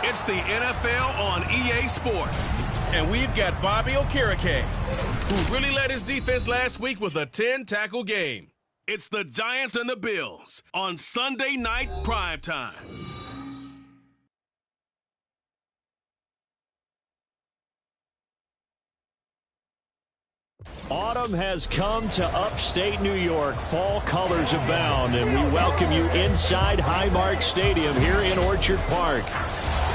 It's the NFL on EA Sports. And we've got Bobby Okereke, who really led his defense last week with a 10-tackle game. It's the Giants and the Bills on Sunday Night Primetime. Autumn has come to upstate New York. Fall colors abound, and we welcome you inside Highmark Stadium here in Orchard Park.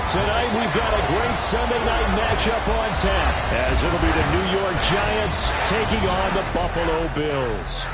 Tonight we've got a great Sunday night matchup on tap, as it'll be the New York Giants taking on the Buffalo Bills.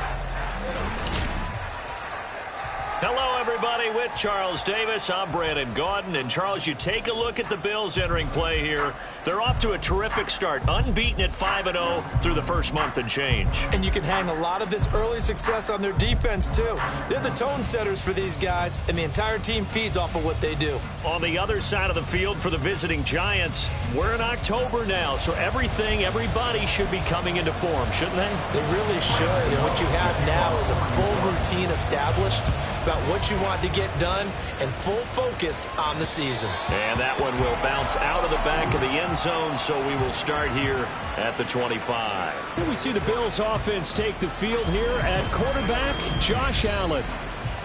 Hello, everybody. With Charles Davis, I'm Brandon Gaudin. And, Charles, you take a look at the Bills entering play here. They're off to a terrific start, unbeaten at 5-0 through the first month and change. And you can hang a lot of this early success on their defense, too. They're the tone setters for these guys, and the entire team feeds off of what they do. On the other side of the field for the visiting Giants, we're in October now, so everybody should be coming into form, shouldn't they? They really should. And what you have now is a full routine established about what you want to get done and full focus on the season. And that one will bounce out of the back of the end zone, so we will start here at the 25. And we see the Bills offense take the field here at quarterback, Josh Allen.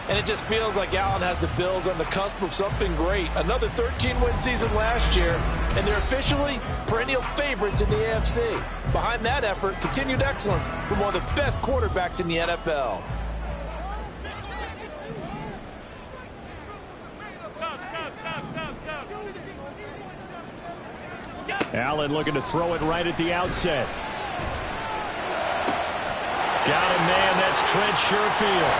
And it just feels like Allen has the Bills on the cusp of something great. Another 13-win season last year, and they're officially perennial favorites in the AFC. Behind that effort, continued excellence from one of the best quarterbacks in the NFL. Allen looking to throw it right at the outset. Got him, man. That's Trent Sherfield.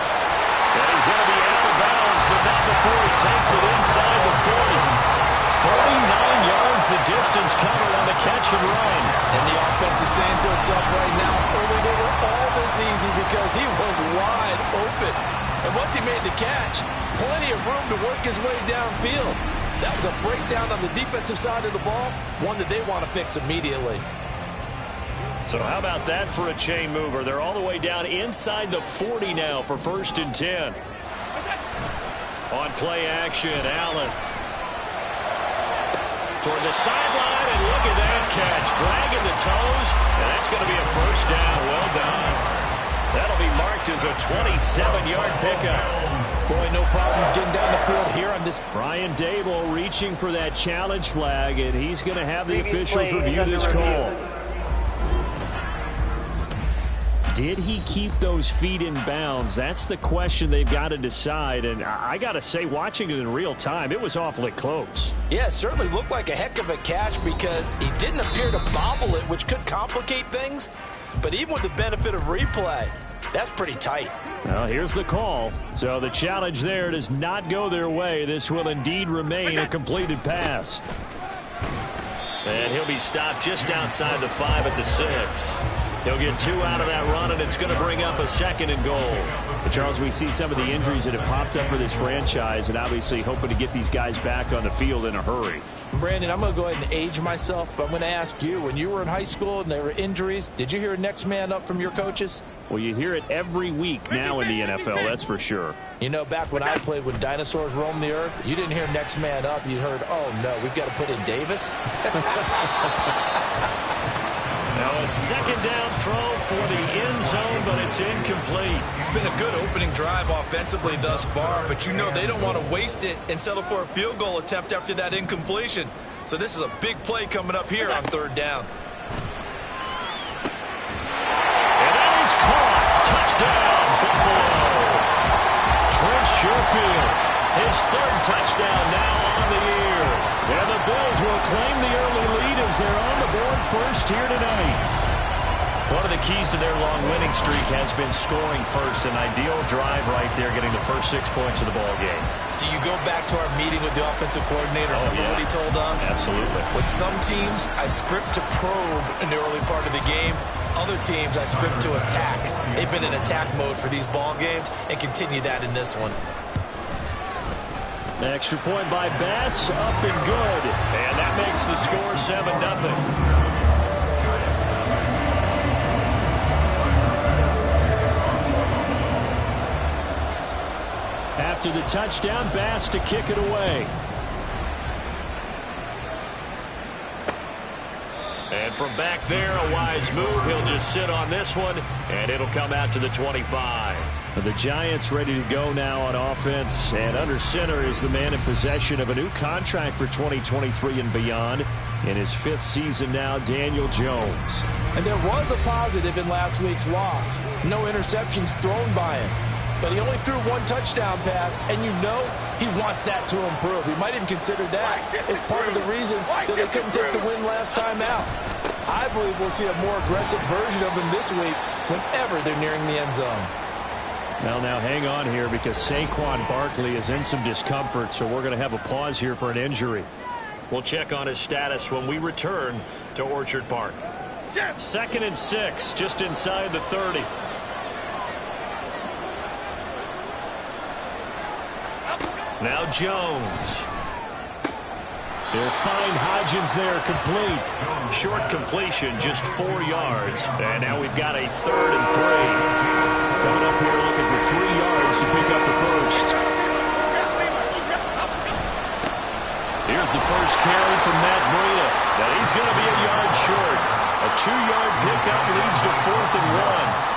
And he's going to be out of bounds, but not before he takes it inside the 40. 49 yards the distance covered on the catch and run. And the offense is saying to itself right now, early they were all this easy because he was wide open. And once he made the catch, plenty of room to work his way downfield. That was a breakdown on the defensive side of the ball, one that they want to fix immediately. So how about that for a chain mover? They're all the way down inside the 40 now for 1st and 10. On play action, Allen. Toward the sideline, and look at that catch. Dragging the toes, and that's going to be a first down. Well done. That'll be marked as a 27-yard pickup. Boy, no problems getting down the field here on this. Brian Dable reaching for that challenge flag, and he's going to have the officials review this call. Did he keep those feet in bounds? That's the question they've got to decide. And I got to say, watching it in real time, it was awfully close. Yeah, it certainly looked like a heck of a catch because he didn't appear to bobble it, which could complicate things. But even with the benefit of replay, that's pretty tight. Well, here's the call. So the challenge there does not go their way. This will indeed remain a completed pass. And he'll be stopped just outside the 5 at the 6. He'll get 2 out of that run, and it's going to bring up a 2nd and goal. But Charles, we see some of the injuries that have popped up for this franchise, and obviously hoping to get these guys back on the field in a hurry. Brandon, I'm going to go ahead and age myself, but I'm going to ask you, when you were in high school and there were injuries, did you hear next man up from your coaches? Well, you hear it every week now in the NFL, that's for sure. You know, back when I played when dinosaurs roamed the earth, you didn't hear next man up. You heard, oh, no, we've got to put in Davis. Now a 2nd down throw for the end zone, but it's incomplete. It's been a good opening drive offensively thus far, but you know they don't want to waste it and settle for a field goal attempt after that incompletion. So this is a big play coming up here on 3rd down. And that is caught. Touchdown, Buffalo. Trent Sherfield, his 3rd touchdown now on the year. And the Bills will claim the early lead as they're on the board first here tonight. One of the keys to their long winning streak has been scoring first. An ideal drive right there, getting the first 6 points of the ball game. Do you go back to our meeting with the offensive coordinator? Remember what he told us? Absolutely. With some teams, I script to probe in the early part of the game. Other teams, I script to attack. They've been in attack mode for these ball games and continue that in this one. Extra point by Bass, up and good. And that makes the score 7-0. After the touchdown, Bass to kick it away. from back there, a wise move. He'll just sit on this one, and it'll come out to the 25. The Giants ready to go now on offense, and under center is the man in possession of a new contract for 2023 and beyond. In his 5th season now, Daniel Jones. And there was a positive in last week's loss. No interceptions thrown by him. But he only threw 1 touchdown pass, and you know he wants that to improve. He might even consider that as part of the reason that they couldn't take the win last time out. I believe we'll see a more aggressive version of him this week whenever they're nearing the end zone. Well, now hang on here because Saquon Barkley is in some discomfort, so we're going to have a pause here for an injury. We'll check on his status when we return to Orchard Park. 2nd and 6, just inside the 30. Now Jones. They'll find Hodgins there, complete. Short completion, just 4 yards. And now we've got a 3rd and 3. Coming up here looking for 3 yards to pick up the first. Here's the first carry from Matt Breida. Now he's going to be a yard short. A 2-yard pickup leads to 4th and 1.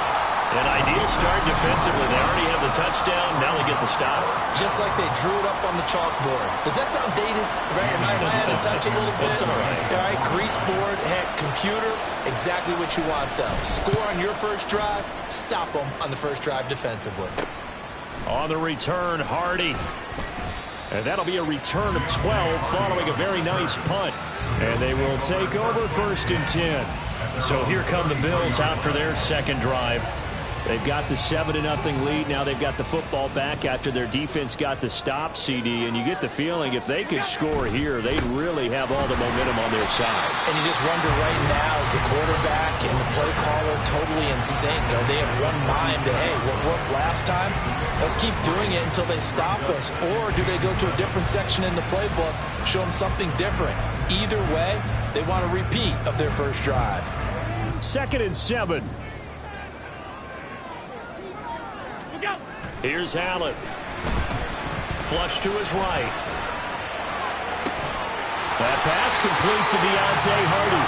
An ideal start defensively. They already have the touchdown. Now they get the stop. Just like they drew it up on the chalkboard. Does that sound dated? Right? Am I out of touch a little bit? That's all right. All right, grease board, heck, computer, exactly what you want, though. Score on your first drive, stop them on the first drive defensively. On the return, Hardy. And that'll be a return of 12 following a very nice punt. And they will take over 1st and 10. So here come the Bills out for their 2nd drive. They've got the 7-0 lead. Now they've got the football back after their defense got the stop, CD. And you get the feeling if they could score here, they'd really have all the momentum on their side. And you just wonder right now, is the quarterback and the play caller totally in sync? Are they of one mind to, hey, what worked last time? Let's keep doing it until they stop us. Or do they go to a different section in the playbook, show them something different? Either way, they want a repeat of their first drive. 2nd and 7. Here's Allen. Flush to his right. That pass complete to Deontay Hardy.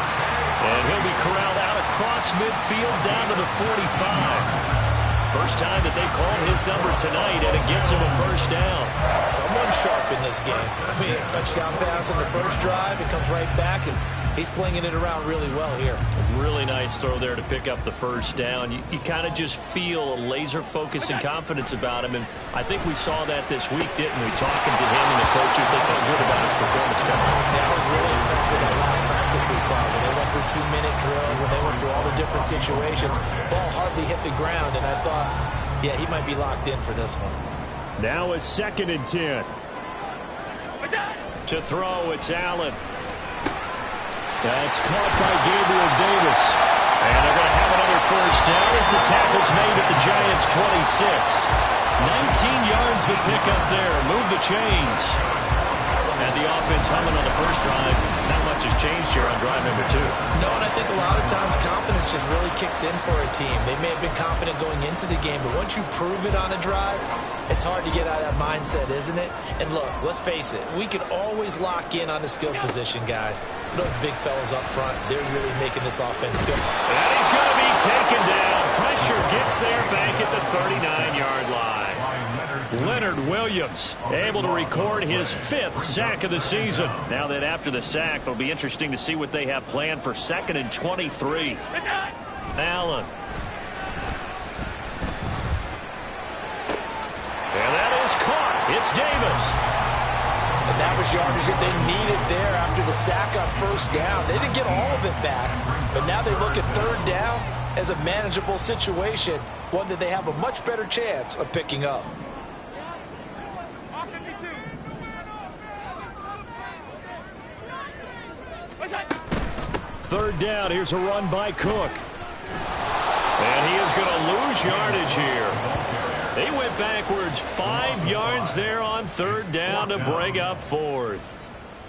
And he'll be corralled out across midfield down to the 45. First time that they called his number tonight, and it gets him a first down. Someone sharp in this game. I mean, a touchdown pass on the first drive. It comes right back, and he's flinging it around really well here. Really nice throw there to pick up the first down. You kind of just feel a laser focus and confidence about him, and I think we saw that this week, didn't we? Talking to him and the coaches, they felt good about his performance coming up. Yeah, I was really impressed with that last practice we saw when they went through 2-minute drill, when they went through all the different situations. Ball hardly hit the ground, and I thought, yeah, he might be locked in for this one. Now a 2nd and 10. To throw, it's Allen. That's caught by Gabriel Davis. And they're going to have another first down as the tackle's made at the Giants' 26. 19 yards the pickup there. Move the chains. And the offense humming on the first drive. Not much has changed here on drive number 2. No, and I think a lot of times confidence just really kicks in for a team. They may have been confident going into the game, but once you prove it on a drive, it's hard to get out of that mindset, isn't it? And look, let's face it, we can always lock in on the skill position, guys. But those big fellas up front, they're really making this offense good. And he's going to be taken down. Pressure gets there back at the 39-yard line. Leonard Williams able to record his 5th sack of the season. Now that after the sack, it'll be interesting to see what they have planned for 2nd and 23. Allen. And that is caught. It's Davis. And that was yardage that they needed there after the sack on first down. They didn't get all of it back, but now they look at 3rd down as a manageable situation, one that they have a much better chance of picking up. 3rd down. Here's a run by Cook. And he is going to lose yardage here. They went backwards 5 yards there on 3rd down to break up 4th.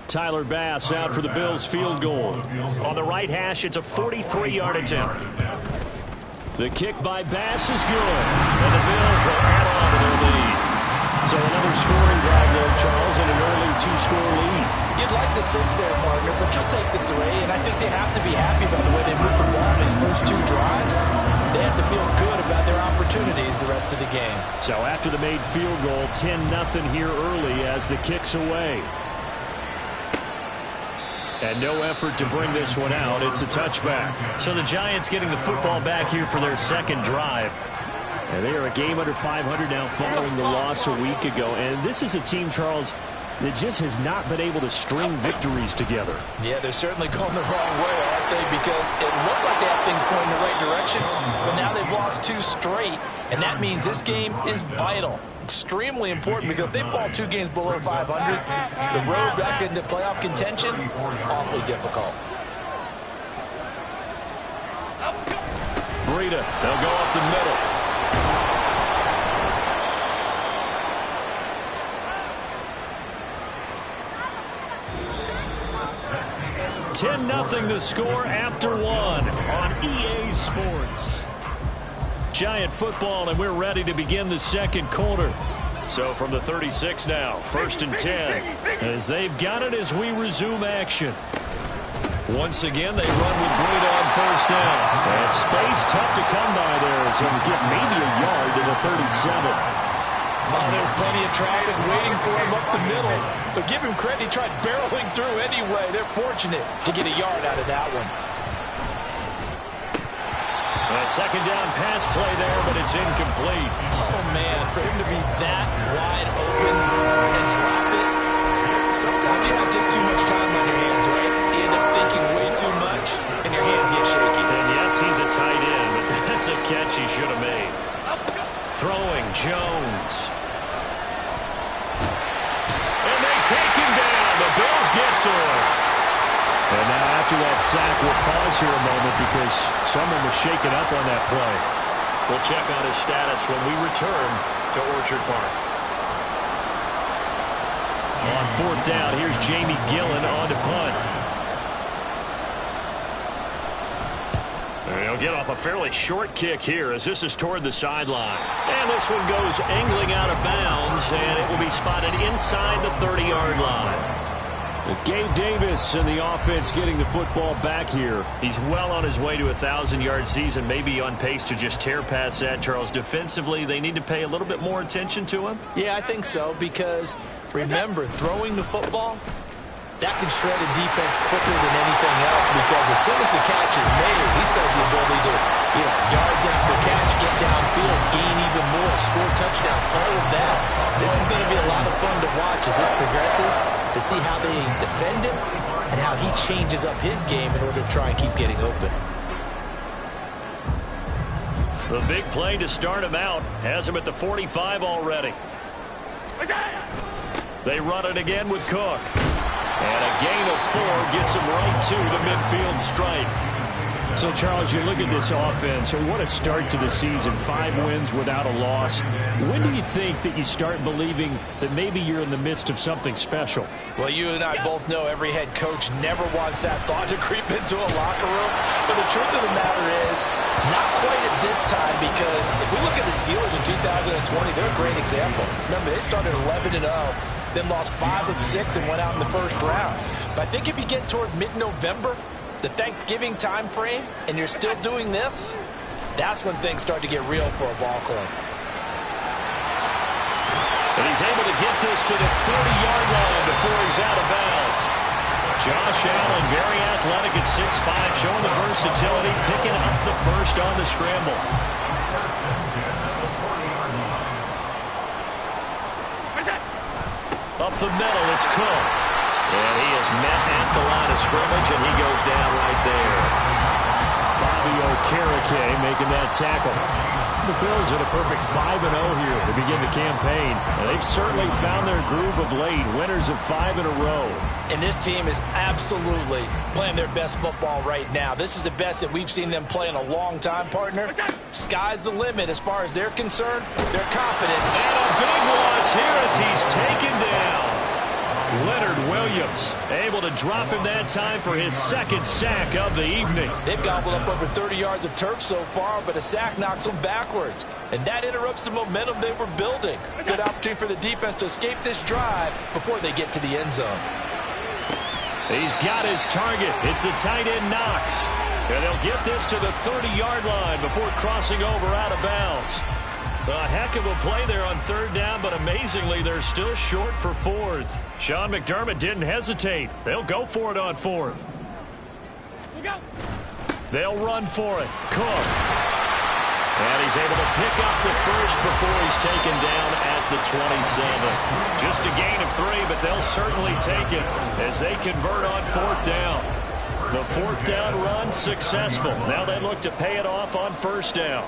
Tyler Bass out for the Bills field goal. On the right hash, it's a 43-yard attempt. The kick by Bass is good. And the Bills will add on to their lead. So another scoring drive there, Charles, and an early 2-score lead. You'd like the 6 there, partner, but you'll take the 3, and I think they have to be happy about game. So after the made field goal, 10-0 here early as the kick's away. And no effort to bring this one out. It's a touchback. So the Giants getting the football back here for their second drive. And they are a game under 500 now following the loss a week ago. And this is a team, Charles, that just has not been able to string victories together. Yeah, they're certainly going the wrong way, aren't they? Because it looked like they have things going in the right direction, but now they've lost 2 straight, and that means this game is vital. Extremely important, because if they fall 2 games below 500, the road back into playoff contention, awfully difficult. Breida, they'll go up the middle. 10-0 the score after 1 on EA Sports. Giant football, and we're ready to begin the second quarter. So from the 36 now, 1st and 10, as they've got it as we resume action. Once again, they run with Breida on 1st down. And space tough to come by there as he'll get maybe a yard to the 37. Oh, there's plenty of traffic waiting for him up the middle. But give him credit, he tried barreling through anyway. They're fortunate to get a yard out of that one. A second down pass play there, but it's incomplete. Oh, man, for him to be that wide open and drop it. Sometimes you have just too much time on your hands, right? You end up thinking way too much, and your hands get shaky. And yes, he's a tight end, but that's a catch he should have made. Throwing Jones. And they take him down. The Bills get to him. And now after that sack, we'll pause here a moment because someone was shaken up on that play. We'll check on his status when we return to Orchard Park. On 4th down, here's Jamie Gillen on to punt. He'll get off a fairly short kick here as this is toward the sideline. And this one goes angling out of bounds, and it will be spotted inside the 30-yard line. Gabe Davis and the offense getting the football back here. He's well on his way to a 1,000-yard season, maybe on pace to just tear past that, Charles. Defensively, they need to pay a little bit more attention to him. Yeah, I think so, because remember, throwing the football, that can shred a defense quicker than anything else, because as soon as the catch is made, he still has the ability to, yards after catch, get downfield, gain even more, score touchdowns, all of that. This is going to be a lot of fun to watch as this progresses, to see how they defend him and how he changes up his game in order to try and keep getting open. The big play to start him out has him at the 45 already. They run it again with Cook. And a gain of 4 gets him right to the midfield stripe. So, Charles, you look at this offense, and what a start to the season. 5 wins without a loss. When do you think that you start believing that maybe you're in the midst of something special? Well, you and I both know every head coach never wants that thought to creep into a locker room. But the truth of the matter is, not quite at this time, because if we look at the Steelers in 2020, they're a great example. Remember, they started 11-0. Then lost 5 of 6 and went out in the first round. But I think if you get toward mid-November, the Thanksgiving time frame, and you're still doing this, that's when things start to get real for a ball club. And he's able to get this to the 40-yard line before he's out of bounds. Josh Allen, very athletic at 6'5", showing the versatility, picking up the first on the scramble. Up the middle, it's Cook. And he is met at the line of scrimmage, and he goes down right there. Bobby Okereke making that tackle. The Bills at a perfect 5-0 here to begin the campaign. And they've certainly found their groove of late, winners of 5 in a row. And this team is absolutely playing their best football right now. This is the best that we've seen them play in a long time, partner. Sky's the limit as far as they're concerned. They're confident. And a big loss here as he's taken down. Leonard Williams able to drop him that time for his second sack of the evening. They've gobbled up over 30 yards of turf so far, but a sack knocks them backwards. And that interrupts the momentum they were building. Good opportunity for the defense to escape this drive before they get to the end zone. He's got his target. It's the tight end Knox. And they'll get this to the 30-yard line before crossing over out of bounds. A heck of a play there on third down, but amazingly, they're still short for fourth. Sean McDermott didn't hesitate. They'll go for it on fourth. They'll run for it. Cook. And he's able to pick up the first before he's taken down at the 27. Just a gain of 3, but they'll certainly take it as they convert on fourth down. The fourth down run successful. Now they look to pay it off on first down.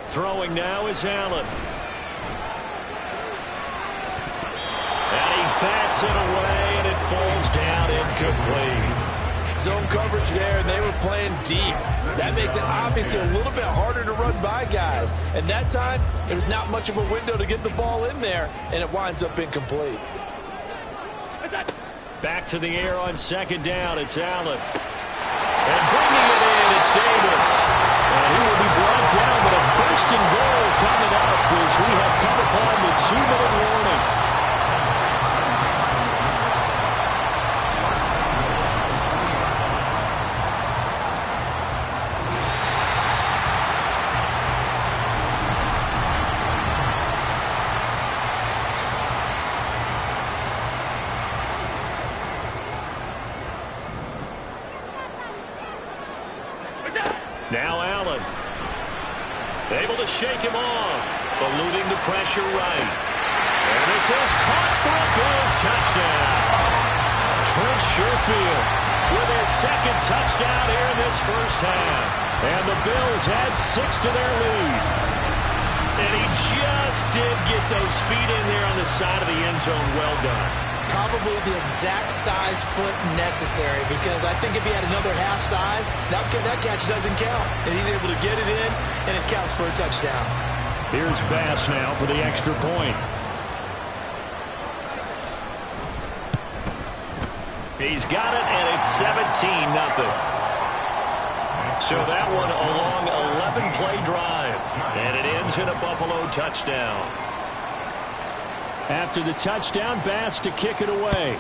Throwing now is Allen. And he bats it away, and it falls down incomplete. Zone coverage there, and they were playing deep. That makes it obviously a little bit harder to run by guys. And that time, there was not much of a window to get the ball in there, and it winds up incomplete. Back to the air on second down. It's Allen. And bringing it in, it's Davis. And he will be brought down, but a first and goal coming up as we have come upon the 2-minute warning. Now Allen, able to shake him off, eluding the pressure right. And this is caught for a Bills touchdown. Trent Sherfield with his second touchdown here in this first half. And the Bills add 6 to their lead. And he just did get those feet in there on the side of the end zone. Well done. Probably the exact size foot necessary, because I think if he had another half size, that catch doesn't count. And he's able to get it in, and it counts for a touchdown. Here's Bass now for the extra point. He's got it, and it's 17-0. So that one a long 11-play drive, and it ends in a Buffalo touchdown. After the touchdown, Bass to kick it away.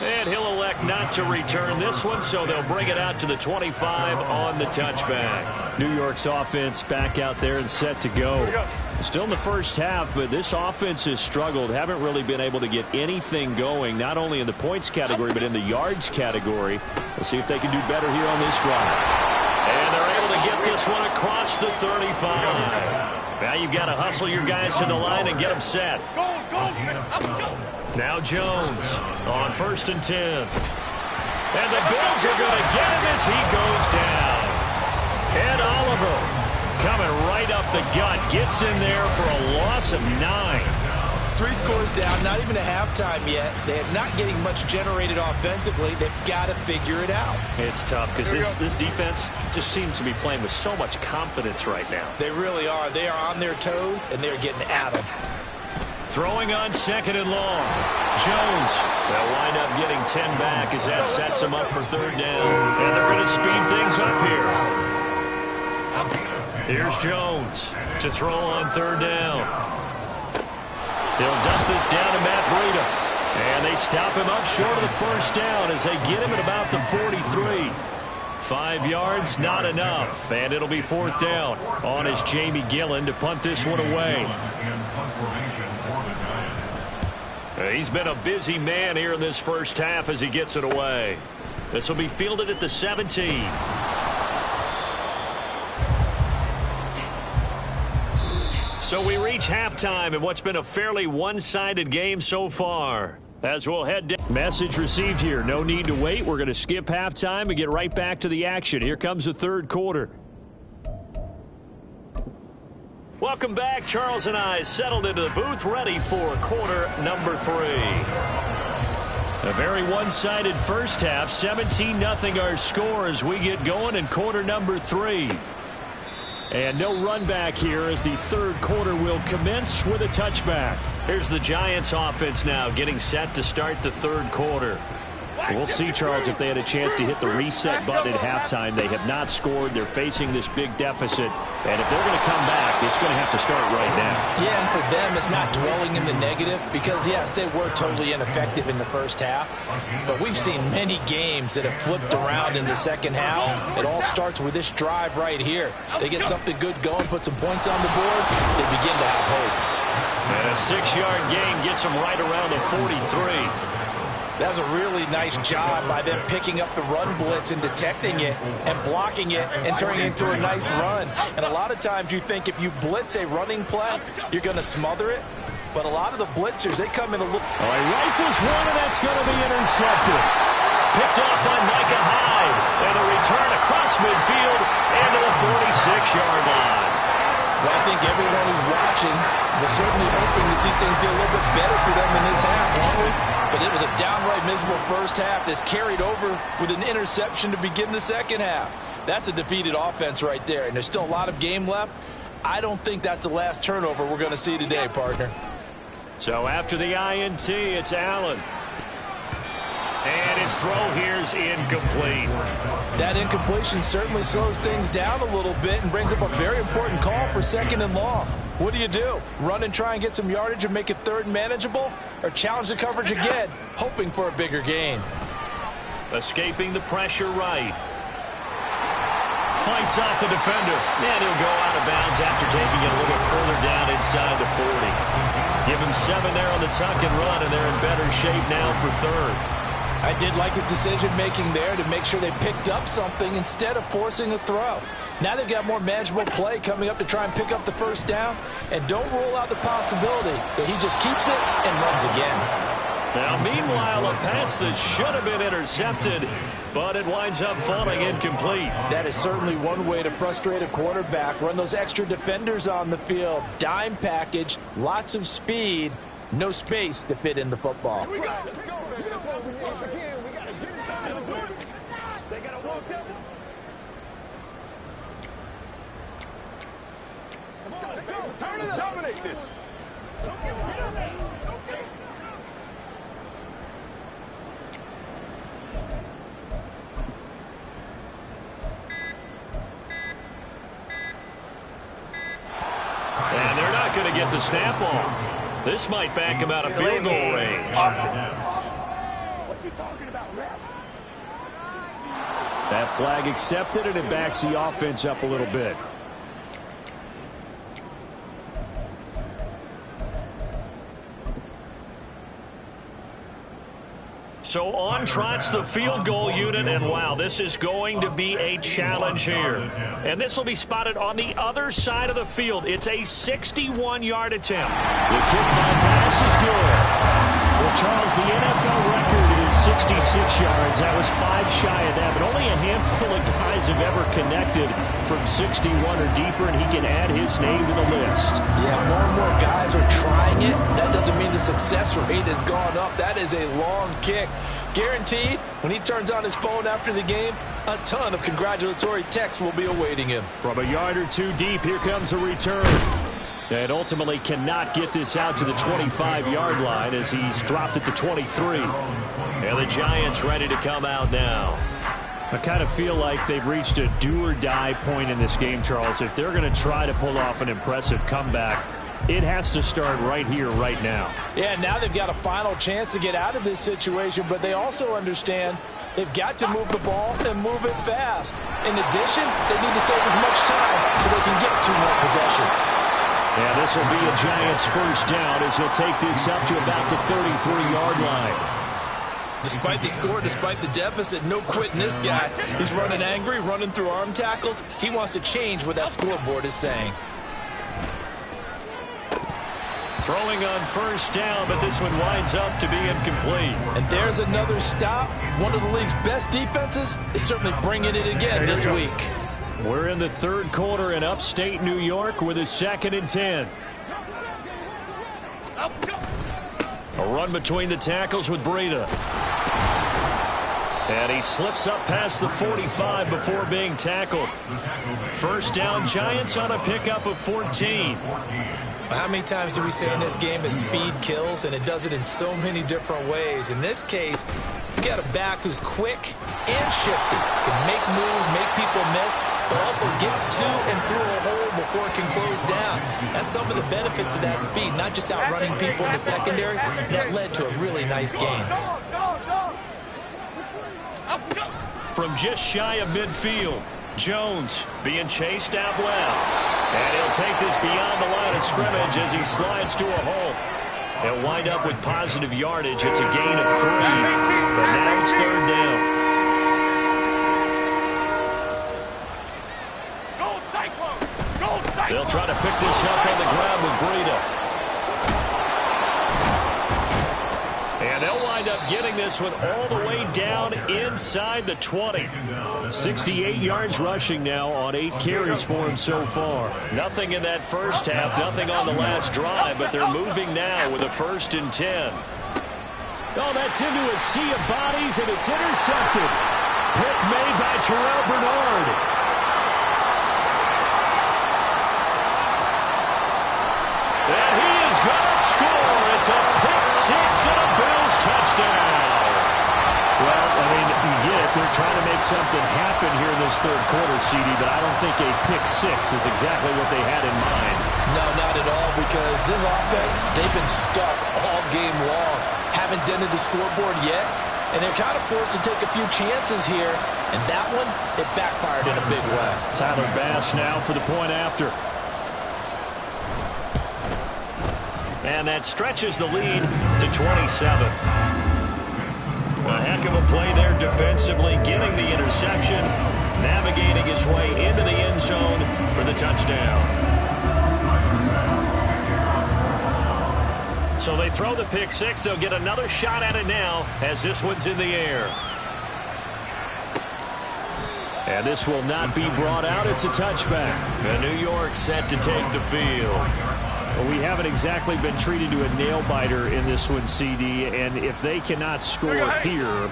And he'll elect not to return this one, so they'll bring it out to the 25 on the touchback. New York's offense back out there and set to go. Still in the first half, but this offense has struggled. Haven't really been able to get anything going, not only in the points category, but in the yards category. We'll see if they can do better here on this drive. And they're able to get this one across the 35. Now you've got to hustle your guys to the line and get them set. Now Jones on 1st and 10. And the Bills are going to get him as he goes down. And Oliver coming right up the gut, gets in there for a loss of 9. 3 scores down, not even a halftime yet. They're not getting much generated offensively. They've got to figure it out. It's tough because this defense just seems to be playing with so much confidence right now. They really are. They are on their toes, and they're getting at them. Throwing on 2nd and long. Jones. They'll wind up getting 10 back as that sets them up for 3rd down. And they're going to speed things up here. Here's Jones to throw on 3rd down. He'll dump this down to Matt Breida. And they stop him up short of the 1st down as they get him at about the 43. 5 yards, not enough. And it'll be 4th down. On is Jamie Gillen to punt this one away. He's been a busy man here in this first half as he gets it away. This will be fielded at the 17. So we reach halftime in what's been a fairly one-sided game so far. As we'll head down. Message received here. No need to wait. We're going to skip halftime and get right back to the action. Here comes the 3rd quarter. Welcome back. Charles and I settled into the booth ready for quarter number 3. A very one-sided first half. 17-0 our score as we get going in quarter number 3. And no run back here as the 3rd quarter will commence with a touchback. Here's the Giants offense now getting set to start the 3rd quarter. We'll see, Charles, if they had a chance to hit the reset button at halftime. They have not scored. They're facing this big deficit And if they're going to come back, it's going to have to start right now. Yeah, and for them, it's not dwelling in the negative because, yes, they were totally ineffective in the first half. But we've seen many games that have flipped around in the second half. It all starts with this drive right here. They get something good going, put some points on the board, they begin to have hope. And a 6-yard gain gets them right around the 43. That was a really nice job by them picking up the run blitz and detecting it and blocking it and turning it into a nice run. And a lot of times you think if you blitz a running play, you're going to smother it. But a lot of the blitzers, they come in a little... Oh, he rifles one, and that's going to be intercepted. Picked off by Micah Hyde. And a return across midfield and to the 46-yard line. Well, I think everyone who's watching was certainly hoping to see things get a little bit better for them in this half, weren't we? But it was a downright miserable first half that's carried over with an interception to begin the second half. That's a defeated offense right there, and there's still a lot of game left. I don't think that's the last turnover we're going to see today, partner. So after the INT, it's Allen. And his throw here's incomplete. That incompletion certainly slows things down a little bit and brings up a very important call for 2nd and long. What do? Run and try and get some yardage and make it 3rd and manageable? Or challenge the coverage again, hoping for a bigger gain? Escaping the pressure right. Fights off the defender. And he'll go out of bounds after taking it a little bit further down inside the 40. Give him 7 there on the tuck and run, and they're in better shape now for 3rd. I did like his decision-making there to make sure they picked up something instead of forcing a throw. Now they've got more manageable play coming up to try and pick up the first down. And don't rule out the possibility that he just keeps it and runs again. Now, meanwhile, a pass that should have been intercepted, but it winds up falling incomplete. That is certainly one way to frustrate a quarterback. Run those extra defenders on the field. Dime package, lots of speed, no space to fit in the football. Here we go. Let's go, man. Once again, we got to get it done. They got to walk that. Let's go. Turn it up. Dominate this. Let's get it. Okay. And they're not going to get the snap off. This might back him out of field goal range. What you talking about, ref? That flag accepted, and it backs the offense up a little bit. So on trots the field goal unit, and wow, this is going to be a challenge here. And this will be spotted on the other side of the field. It's a 61-yard attempt. The kick by pass is good. Well, Charles, the NFL record is 66 yards. That was 5 shy of that, but only a handful of guys have ever connected from 61 or deeper, and he can add his name to the list. Yeah, more and more guys are trying it. That doesn't mean the success rate has gone up. That is a long kick. Guaranteed, when he turns on his phone after the game, a ton of congratulatory texts will be awaiting him. From a yard or two deep, here comes a return. And ultimately cannot get this out to the 25-yard line as he's dropped at the 23. And the Giants ready to come out now. I kind of feel like they've reached a do-or-die point in this game, Charles. If they're going to try to pull off an impressive comeback, it has to start right here, right now. Yeah, now they've got a final chance to get out of this situation, but they also understand they've got to move the ball and move it fast. In addition, they need to save as much time so they can get 2 more possessions. And this will be a Giants first down as he'll take this up to about the 33-yard line. Despite the score, despite the deficit, no quitting this guy. He's running angry, running through arm tackles. He wants to change what that scoreboard is saying. Throwing on first down, but this one winds up to be incomplete. And there's another stop. One of the league's best defenses is certainly bringing it again this week. We're in the 3rd quarter in upstate New York with a 2nd and 10. A run between the tackles with Breida. And he slips up past the 45 before being tackled. First down, Giants on a pickup of 14. How many times do we say in this game that speed kills, and it does it in so many different ways? In this case, you got a back who's quick and shifty, can make moves, make people miss, but also gets to and through a hole before it can close down. That's some of the benefits of that speed, not just outrunning people in the secondary. That led to a really nice gain. From just shy of midfield, Jones being chased out left. And he'll take this beyond the line of scrimmage as he slides to a hole. He'll wind up with positive yardage. It's a gain of 3, but now it's third down. They'll try to pick this up on the ground with Breida. And they'll wind up getting this one all the way down inside the 20. 68 yards rushing now on 8 carries for him so far. Nothing in that first half, nothing on the last drive, but they're moving now with a 1st and 10. Oh, that's into a sea of bodies, and it's intercepted. Pick made by Terrell Bernard. And he is going to score. It's a pick-6 and a Bills touchdown. Well, I mean, you get it. They're trying to make something happen here in this third quarter, CD, but I don't think a pick-6 is exactly what they had in mind. No, not at all, because this offense, they've been stuck all game long. Haven't dented the scoreboard yet, and they're kind of forced to take a few chances here, and that one, it backfired in a big way. Tyler Bass now for the point after. And that stretches the lead to 27. A heck of a play there defensively, getting the interception, navigating his way into the end zone for the touchdown. So they throw the pick-6. They'll get another shot at it now as this one's in the air. And this will not be brought out. It's a touchback. And New York set to take the field. Well, we haven't exactly been treated to a nail-biter in this one, CD, and if they cannot score here,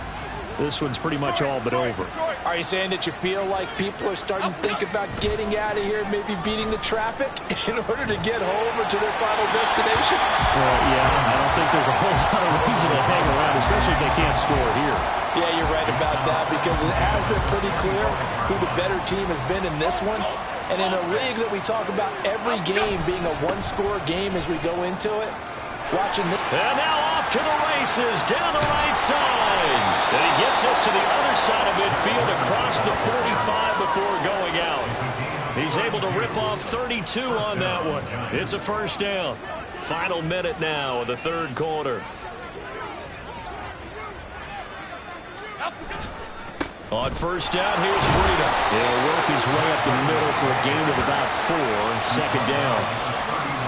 this one's pretty much all but over. Are you saying that you feel like people are starting to think about getting out of here, maybe beating the traffic in order to get home or to their final destination? Well, yeah, I don't think there's a whole lot of reason to hang around, especially if they can't score here. Yeah, you're right about that, because it has been pretty clear who the better team has been in this one. And in a league that we talk about every game being a one-score game as we go into it, watching this. And now off to the races down the right side. And he gets us to the other side of midfield across the 45 before going out. He's able to rip off 32 on that one. It's a first down. Final minute now of the third quarter. On first down, here's Breida. He'll work his way up the middle for a gain of about 4. Second down.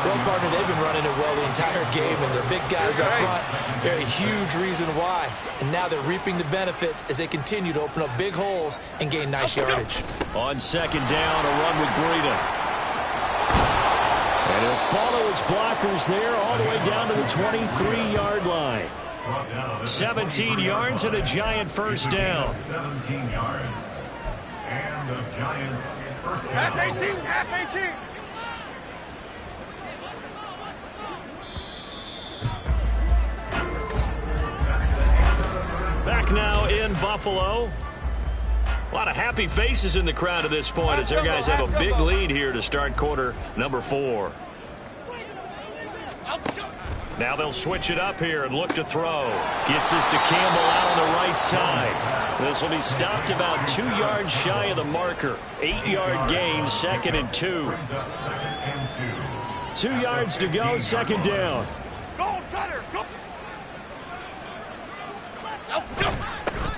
Well, partner, they've been running it well the entire game, and the big guys up front, they're a huge reason why. And now they're reaping the benefits as they continue to open up big holes and gain nice yardage. On second down, a run with Breida. And he'll follow his blockers there all the way down to the 23-yard line. 17 yards and a Giant first down. 17 yards. And the Giants first down. Half 18, half 18. Back now in Buffalo. A lot of happy faces in the crowd at this point as their guys have a big lead here to start quarter number 4. Now they'll switch it up here and look to throw. Gets this to Campbell out on the right side. This will be stopped about 2 yards shy of the marker. 8-yard gain, 2nd and 2. 2 yards to go, second down. Go, cutter, go.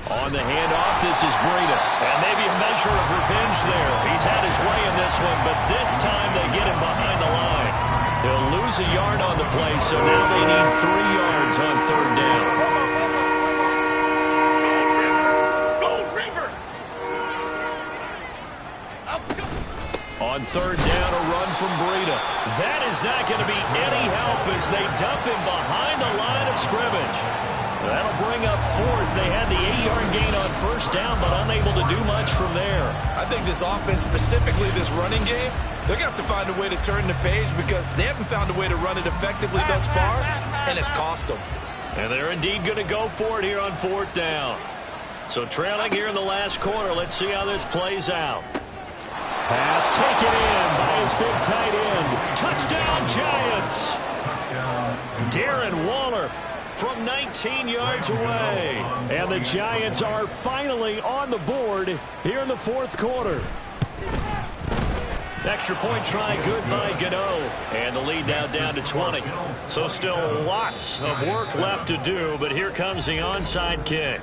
On the handoff, this is Breida. And maybe a measure of revenge there. He's had his way in this one, but this time they get him behind the line. They'll lose a yard on the play, so now they need 3 yards on third down. Go, River! On third down, a run from Breida. That is not going to be any help as they dump him behind the line of scrimmage. That'll bring up 4th. They had the 8-yard gain on first down, but unable to do much from there. I think this offense, specifically this running game, they're going to have to find a way to turn the page because they haven't found a way to run it effectively thus far, and it's cost them. And they're indeed going to go for it here on 4th down. So trailing here in the last quarter, let's see how this plays out. Pass taken in by his big tight end. Touchdown, Giants. Darren Waller from 19 yards away. And the Giants are finally on the board here in the fourth quarter. Extra point try good by Gano. And the lead now down to 20. So still lots of work left to do, but here comes the onside kick.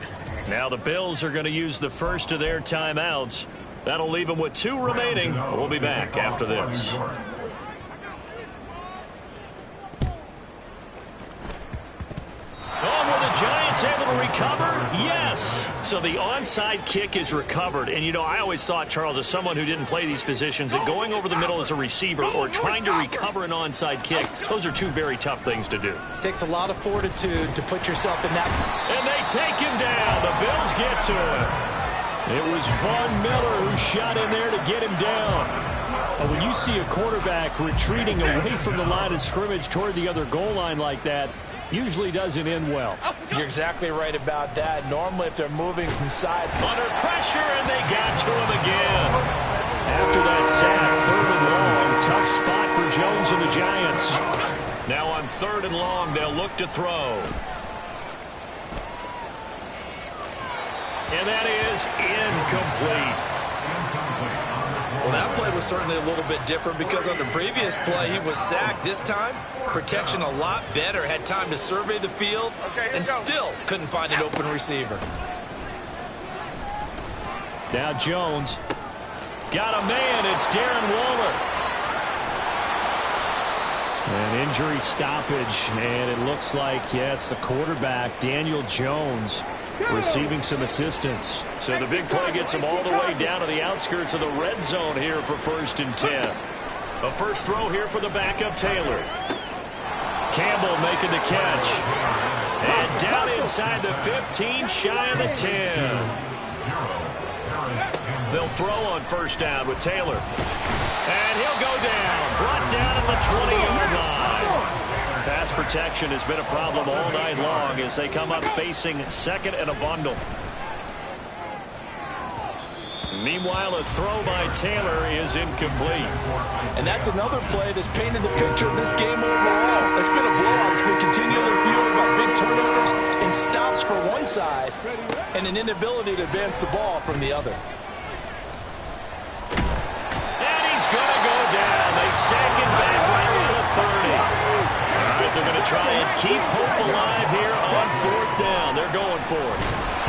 Now the Bills are going to use the first of their timeouts. That'll leave them with 2 remaining. We'll be back after this. Oh, were the Giants able to recover? Yes. So the onside kick is recovered. And, you know, I always thought, Charles, as someone who didn't play these positions, that going over the middle as a receiver or trying to recover an onside kick, those are 2 very tough things to do. It takes a lot of fortitude to put yourself in that. And they take him down. The Bills get to him. It was Von Miller who shot in there to get him down. When you see a quarterback retreating away from the line of scrimmage toward the other goal line like that, usually doesn't end well. You're exactly right about that. Normally, if they're moving from side. Under pressure, and they got to him again. After that sack, 3rd and long, tough spot for Jones and the Giants. Now on 3rd and long, they'll look to throw. And that is incomplete. Well, that play was certainly a little bit different because on the previous play, he was sacked. This time, protection a lot better. Had time to survey the field and still couldn't find an open receiver. Now Jones. Got a man. It's Darren Waller. An injury stoppage, and it looks like, yeah, it's the quarterback, Daniel Jones, receiving some assistance. So the big play gets him all the way down to the outskirts of the red zone here for 1st and 10. A first throw here for the backup Taylor. Campbell making the catch. And down inside the 15, shy of the 10. They'll throw on 1st down with Taylor. And he'll go down. Brought down at the 20-yard line. Pass protection has been a problem all night long as they come up facing 2nd and a bundle. Meanwhile, a throw by Taylor is incomplete. And that's another play that's painted the picture of this game overall. It's been a blowout. It's been continually fueled by big turnovers and stops for one side and an inability to advance the ball from the other. And he's going to go down. They sack him back right at the 30. They're going to try and keep hope alive here on 4th down. They're going for it.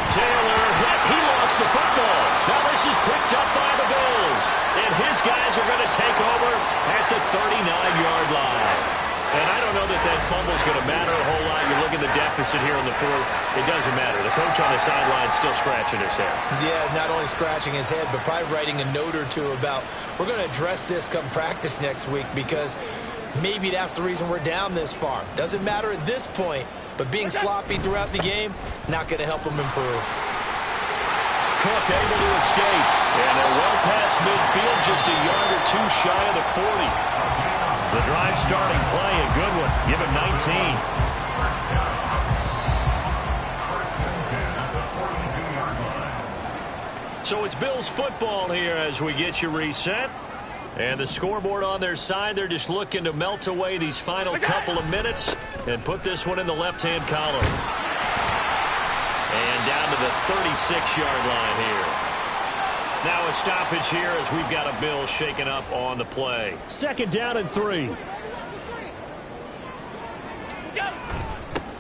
Taylor hit. He lost the football. Now this is picked up by the Bills. And his guys are going to take over at the 39-yard line. And I don't know that that fumble is going to matter a whole lot. You look at the deficit here in the 4th. It doesn't matter. The coach on the sideline still scratching his head. Yeah, not only scratching his head, but probably writing a note or 2 about we're going to address this come practice next week because maybe that's the reason we're down this far. Doesn't matter at this point, but being sloppy throughout the game, not going to help them improve. Cook able to escape. And they're well past midfield, just a yard or 2 shy of the 40. The drive starting play, a good one. Give him 19. So it's Bills football here as we get you reset. And the scoreboard on their side, they're just looking to melt away these final couple of minutes and put this one in the left-hand column. And down to the 36-yard line here. Now a stoppage here as we've got a Bills shaken up on the play. 2nd down and 3.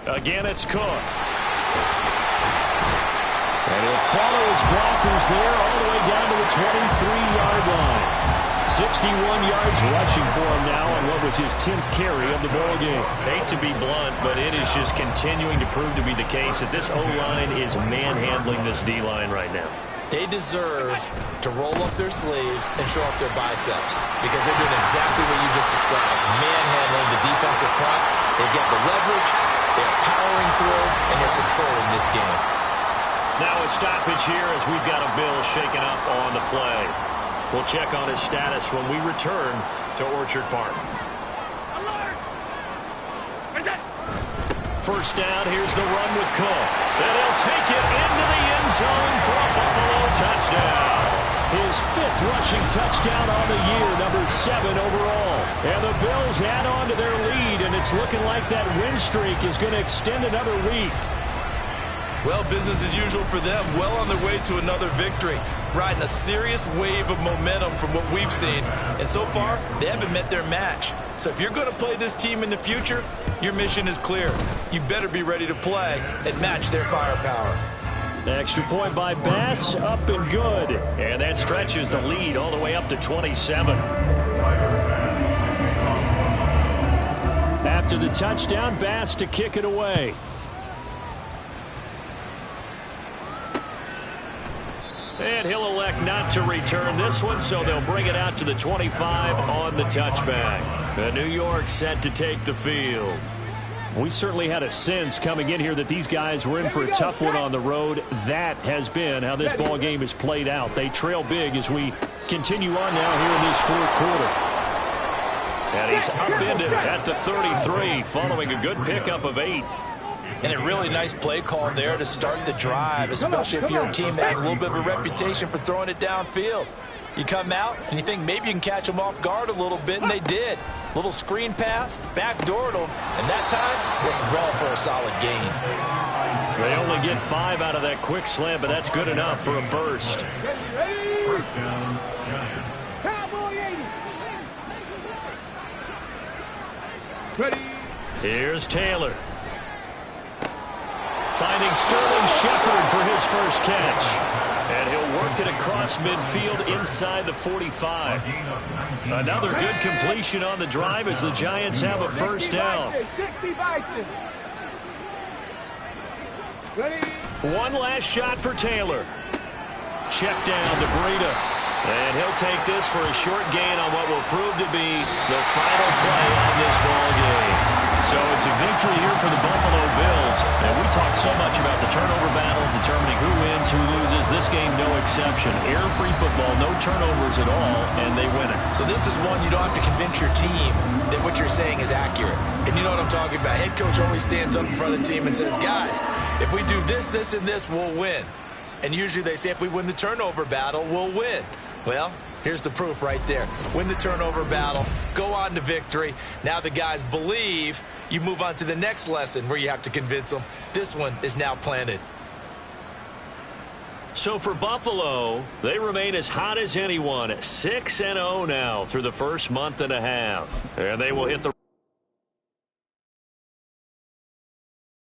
Again, it's Cook. And he'll follow his blockers there all the way down to the 23-yard line. 61 yards rushing for him now on what was his 10th carry of the ball game. Hate to be blunt, but it is just continuing to prove to be the case that this O-line is manhandling this D-line right now. They deserve to roll up their sleeves and show up their biceps because they're doing exactly what you just described, manhandling the defensive front. They've got the leverage, they're powering through, and they're controlling this game. Now a stoppage here as we've got a Bill shaken up on the play. We'll check on his status when we return to Orchard Park. First down, here's the run with Cook. And he'll take it into the end zone for a Buffalo touchdown. His 5th rushing touchdown on the year, number 7 overall. And the Bills add on to their lead, and it's looking like that win streak is going to extend another week. Well, business as usual for them. Well on their way to another victory. Riding a serious wave of momentum from what we've seen. And so far, they haven't met their match. So if you're going to play this team in the future, your mission is clear. You better be ready to play and match their firepower. Extra point by Bass, up and good. And that stretches the lead all the way up to 27. After the touchdown, Bass to kick it away. And he'll elect not to return this one, so they'll bring it out to the 25 on the touchback. The New York set to take the field. We certainly had a sense coming in here that these guys were in for a tough one on the road. That has been how this ball game has played out. They trail big as we continue on now here in this 4th quarter. And he's upended at the 33 following a good pickup of 8. And a really nice play call there to start the drive, especially if you're a team that has a little bit of a reputation for throwing it downfield. You come out and you think maybe you can catch them off guard a little bit, and they did. Little screen pass, backdoored them, and that time worked well for a solid gain. They only get 5 out of that quick slant, but that's good enough for a first. First down, Giants. Cowboy 80. Ready. Here's Taylor. Finding Sterling Shepard for his first catch. And he'll work it across midfield inside the 45. Another good completion on the drive as the Giants have a first down. One last shot for Taylor. Check down to Breida. And he'll take this for a short gain on what will prove to be the final play of this ball game. So it's a victory here for the Buffalo Bills. And we talk so much about the turnover battle, determining who wins, who loses. This game, no exception. Error-free football, no turnovers at all, and they win it. So this is one you don't have to convince your team that what you're saying is accurate. And you know what I'm talking about. Head coach always stands up in front of the team and says, guys, if we do this, this, and this, we'll win. And usually they say if we win the turnover battle, we'll win. Well, here's the proof right there. Win the turnover battle, go on to victory. Now the guys believe. You move on to the next lesson where you have to convince them. This one is now planted. So for Buffalo, they remain as hot as anyone. 6-0 now through the first month and a half. And they will hit the